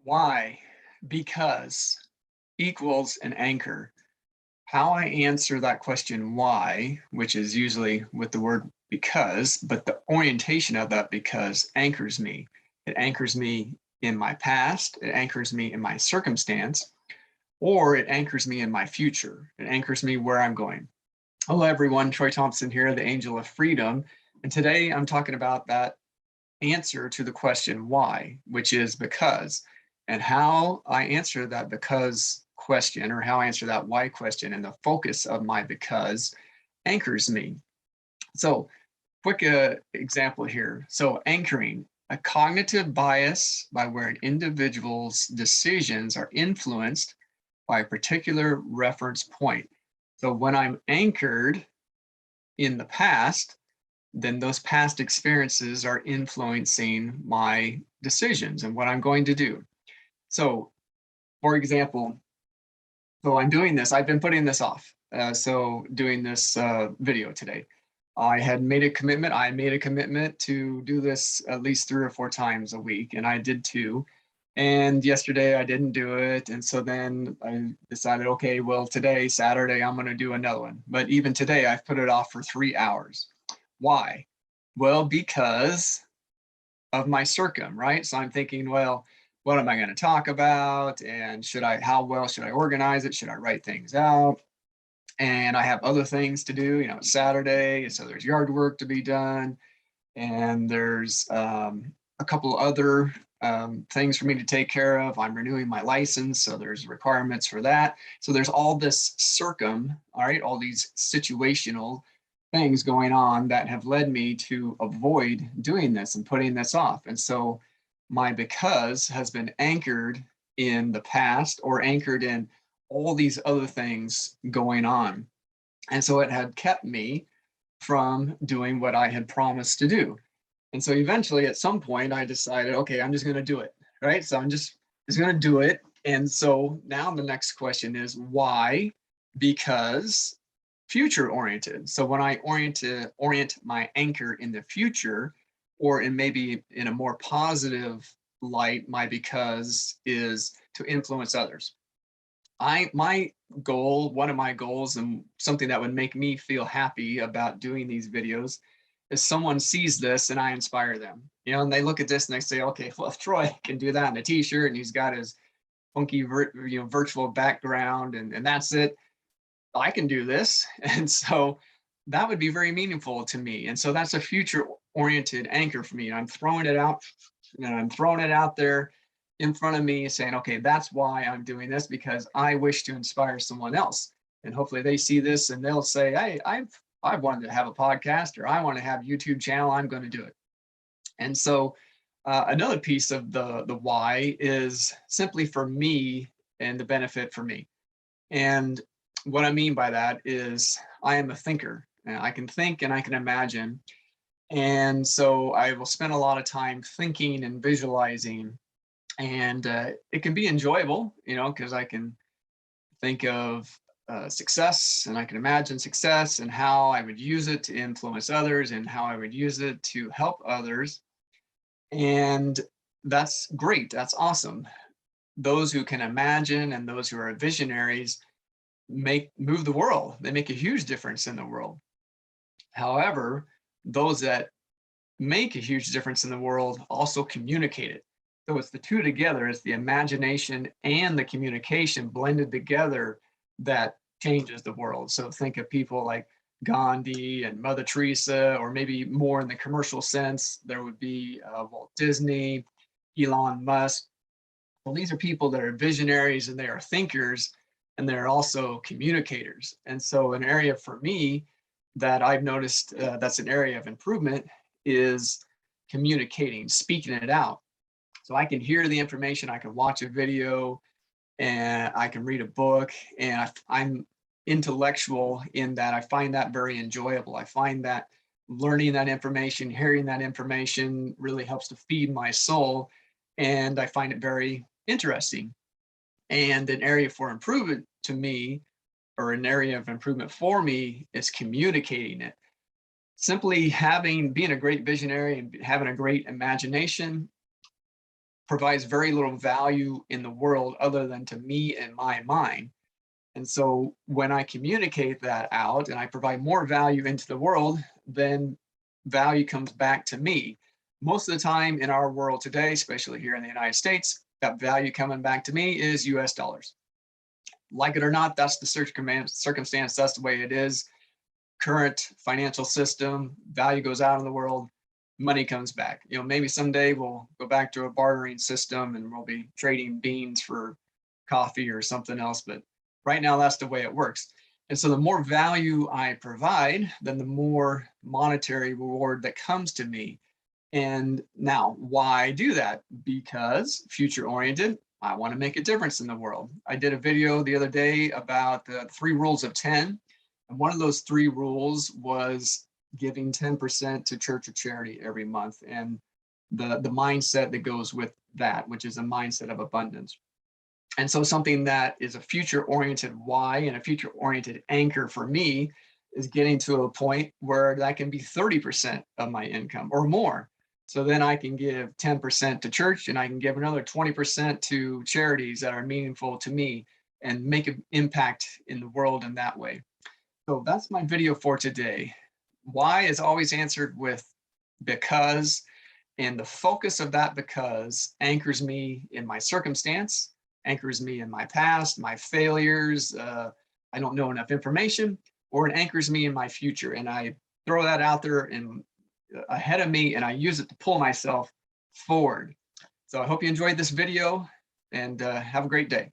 Why, because equals an anchor. How I answer that question, why, which is usually with the word because, but the orientation of that because anchors me. It anchors me in my past, it anchors me in my circumstance, or it anchors me in my future. It anchors me where I'm going. Hello, everyone. Troy Thompson here, the Angel of Freedom. And today I'm talking about that answer to the question why, which is because, and how I answer that because question, or how I answer that why question, and the focus of my because anchors me. So, quick example here. So, anchoring, a cognitive bias by where an individual's decisions are influenced by a particular reference point. So, when I'm anchored in the past, then those past experiences are influencing my decisions and what I'm going to do. So, for example, so I'm doing this, I've been putting this off. So, doing this video today, I made a commitment to do this at least 3 or 4 times a week, and I did two. And yesterday I didn't do it. And so then I decided, okay, well, today, Saturday, I'm going to do another one. But even today, I've put it off for 3 hours. Why? Well, because of my circum, right? So I'm thinking, well, what am I going to talk about? And how well should I organize it? Should I write things out? And I have other things to do. It's Saturday. So there's yard work to be done. And there's a couple other things for me to take care of. I'm renewing my license. So there's requirements for that. So there's all this all right, all these situational things going on that have led me to avoid doing this and putting this off. And so my because has been anchored in the past or anchored in all these other things going on. And so it had kept me from doing what I had promised to do. And so eventually at some point I decided, okay, I'm just going to do it. Right. So I'm just going to do it. And so now the next question is why? Because future oriented. So when I orient my anchor in the future, or in maybe in a more positive light, my because is to influence others. One of my goals, and something that would make me feel happy about doing these videos, is someone sees this and I inspire them. And they look at this and they say, okay, well, if Troy can do that in a t-shirt and he's got his funky, virtual background and that's it, I can do this. And so that would be very meaningful to me. And so that's a future oriented anchor for me. I'm throwing it out, I'm throwing it out there in front of me saying, okay, that's why I'm doing this, because I wish to inspire someone else. And hopefully they see this and they'll say, hey, I've wanted to have a podcast, or I want to have a YouTube channel. I'm going to do it. And so another piece of the why is simply for me and the benefit for me. And what I mean by that is I am a thinker. And I can think and I can imagine. And so I will spend a lot of time thinking and visualizing. And it can be enjoyable, because I can think of success and I can imagine success and how I would use it to influence others and how I would use it to help others. And that's great. That's awesome. Those who can imagine and those who are visionaries move the world. They make a huge difference in the world. However, those that make a huge difference in the world also communicate it. So it's the two together, it's the imagination and the communication blended together that changes the world. So think of people like Gandhi and Mother Teresa, or maybe more in the commercial sense, there would be Walt Disney, Elon Musk. Well, these are people that are visionaries and they are thinkers, and they're also communicators. And so an area for me that I've noticed that's an area of improvement is communicating, speaking it out. So I can hear the information, I can watch a video, and I can read a book, and I'm intellectual in that I find that very enjoyable. I find that learning that information, hearing that information really helps to feed my soul, and I find it very interesting. And an area for improvement to me, or an area of improvement for me, is communicating it. Simply being a great visionary and having a great imagination provides very little value in the world other than to me and my mind. And so when I communicate that out and I provide more value into the world, then value comes back to me. Most of the time in our world today, especially here in the United States, that value coming back to me is US dollars. Like it or not, that's the circumstance, that's the way it is. Current financial system, value goes out in the world, money comes back. Maybe someday we'll go back to a bartering system and we'll be trading beans for coffee or something else. But right now, that's the way it works. And so the more value I provide, then the more monetary reward that comes to me. And now, why do that? Because future oriented, I want to make a difference in the world. I did a video the other day about the 3 rules of 10. And one of those 3 rules was giving 10% to church or charity every month, and the mindset that goes with that, which is a mindset of abundance. And so something that is a future-oriented why and a future-oriented anchor for me is getting to a point where that can be 30% of my income or more. So then I can give 10% to church and I can give another 20% to charities that are meaningful to me and make an impact in the world in that way. So that's my video for today. Why is always answered with because, and the focus of that because anchors me in my circumstance, anchors me in my past, my failures, I don't know enough information, or it anchors me in my future. And I throw that out there and ahead of me, and I use it to pull myself forward. So I hope you enjoyed this video, and have a great day.